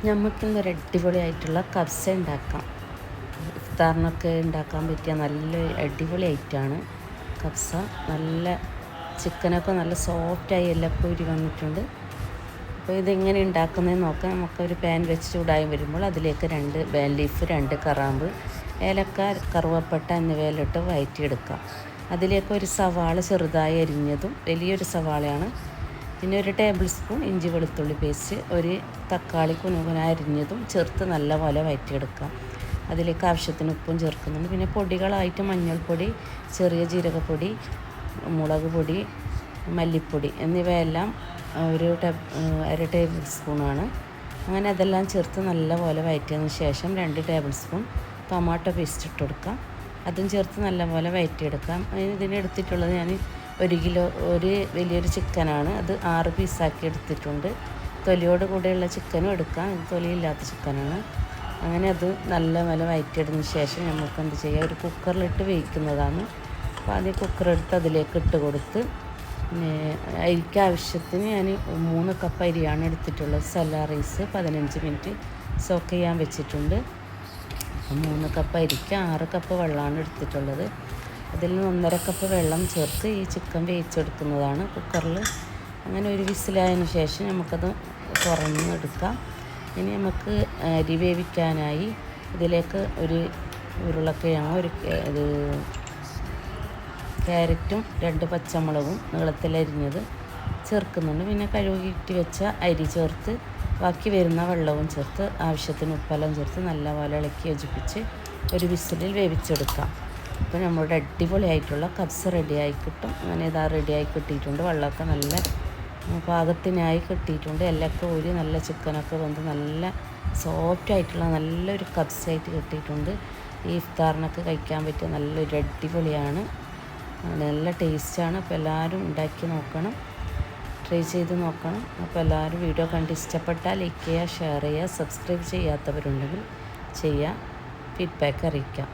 നമുക്കിന്നൊരു അടിപൊളിയായിട്ടുള്ള കബ്സ ഉണ്ടാക്കാം. ഇഫ്താറിനൊക്കെ ഉണ്ടാക്കാൻ പറ്റിയ നല്ല അടിപൊളി ഐറ്റമാണ് കബ്സ. നല്ല ചിക്കനൊക്കെ നല്ല സോഫ്റ്റായി എല്ലപ്പൊരി വന്നിട്ടുണ്ട്. അപ്പോൾ ഇതെങ്ങനെ ഉണ്ടാക്കുന്നതെന്ന് നോക്കാം. നമുക്കൊരു പാൻ വെച്ച് ചൂടായി വരുമ്പോൾ അതിലേക്ക് 2 ബേ ലീഫ്, 2 കറാമ്പ്, ഏലക്ക, കറുവപ്പട്ട എന്നിവയിലിട്ട് വഴറ്റിയെടുക്കാം. അതിലേക്ക് ഒരു സവാള ചെറുതായി അരിഞ്ഞതും, വലിയൊരു സവാളയാണ്, പിന്നെ 1 ടേബിൾ സ്പൂൺ ഇഞ്ചി വെളുത്തുള്ളി പേസ്റ്റ്, 1 തക്കാളി കുനുകുനായി അരിഞ്ഞതും ചേർത്ത് നല്ലപോലെ വഴറ്റിയെടുക്കാം. അതിലേക്ക് ആവശ്യത്തിന് ഉപ്പും ചേർക്കുന്നുണ്ട്. പിന്നെ പൊടികളായിട്ട് മഞ്ഞൾപ്പൊടി, ചെറിയ ജീരകപ്പൊടി, മുളക് പൊടി, മല്ലിപ്പൊടി എന്നിവയെല്ലാം 1 ടേബിൾ സ്പൂണാണ്. അങ്ങനെ അതെല്ലാം ചേർത്ത് നല്ലപോലെ വഴറ്റിയതിന് ശേഷം 2 ടേബിൾ സ്പൂൺ ടൊമാറ്റോ പേസ്റ്റ് ഇട്ട് കൊടുക്കാം. അതും ചേർത്ത് നല്ലപോലെ വഴറ്റിയെടുക്കാം. ഇതിനെടുത്തിട്ടുള്ളത് ഞാൻ 1 കിലോ വലിയൊരു ചിക്കനാണ്. അത് 6 പീസാക്കി എടുത്തിട്ടുണ്ട്. തൊലിയോട് കൂടെയുള്ള ചിക്കനും എടുക്കാം, ഇത് തൊലിയില്ലാത്ത ചിക്കനാണ്. അങ്ങനെ അത് നല്ലപോലെ വഴറ്റിയതിന് ശേഷം നമുക്ക് എന്ത് ചെയ്യാം, ഒരു കുക്കറിലിട്ട് വേവിക്കുന്നതാണ്. അപ്പോൾ ആദ്യം കുക്കറെടുത്ത് അതിലേക്ക് ഇട്ട് കൊടുത്ത്, പിന്നെ അരിക്ക് ആവശ്യത്തിന് ഞാൻ 3 കപ്പ് അരിയാണ് എടുത്തിട്ടുള്ളത്. സല്ല റൈസ് 15 മിനിറ്റ് സോക്ക് ചെയ്യാൻ വെച്ചിട്ടുണ്ട്. 3 കപ്പ് അരിക്ക് 6 കപ്പ് വെള്ളമാണ് എടുത്തിട്ടുള്ളത്. അതിൽ നിന്ന് 1.5 കപ്പ് വെള്ളം ചേർത്ത് ഈ ചിക്കൻ വേവിച്ചെടുക്കുന്നതാണ് കുക്കറിൽ. അങ്ങനെ ഒരു വിസിലായതിന് ശേഷം നമുക്കത് തുറന്നെടുക്കാം. ഇനി നമുക്ക് അരി വേവിക്കാനായി ഇതിലേക്ക് ഒരു ഉരുളക്കിഴങ്ങ്, ഒരു ക്യാരറ്റും 2 പച്ചമുളകും നീളത്തിലരിഞ്ഞത് ചേർക്കുന്നുണ്ട്. പിന്നെ കഴുകിയിട്ട് വെച്ച അരി ചേർത്ത് ബാക്കി വരുന്ന വെള്ളവും ചേർത്ത് ആവശ്യത്തിന് ഉപ്പെല്ലാം ചേർത്ത് നല്ലപോലെ ഇളക്കി യോജിപ്പിച്ച് ഒരു വിസിലിൽ വേവിച്ചെടുക്കാം. അപ്പോൾ നമ്മുടെ അടിപൊളിയായിട്ടുള്ള കബ്സ റെഡിയായി കിട്ടും. അങ്ങനെ ഇതാ റെഡിയായി കിട്ടിയിട്ടുണ്ട്. വെള്ളമൊക്കെ നല്ല പാകത്തിനായി കിട്ടിയിട്ടുണ്ട്. എല്ലൊക്കെ നല്ല ചിക്കനൊക്കെ വന്ന് നല്ല സോഫ്റ്റായിട്ടുള്ള നല്ലൊരു കബ്സയായിട്ട് കിട്ടിയിട്ടുണ്ട്. ഈ ഇഫ്താറിനൊക്കെ കഴിക്കാൻ പറ്റിയ നല്ലൊരു അടിപൊളിയാണ്, നല്ല ടേസ്റ്റാണ്. അപ്പോൾ എല്ലാവരും ഉണ്ടാക്കി നോക്കണം, ട്രൈ ചെയ്ത് നോക്കണം. അപ്പോൾ എല്ലാവരും വീഡിയോ കണ്ട് ഇഷ്ടപ്പെട്ടാൽ ലൈക്ക് ചെയ്യുക, ഷെയർ ചെയ്യുക, സബ്സ്ക്രൈബ് ചെയ്യാത്തവരുണ്ടെങ്കിൽ ചെയ്യുക, ഫീഡ്ബാക്ക് അറിയിക്കാം.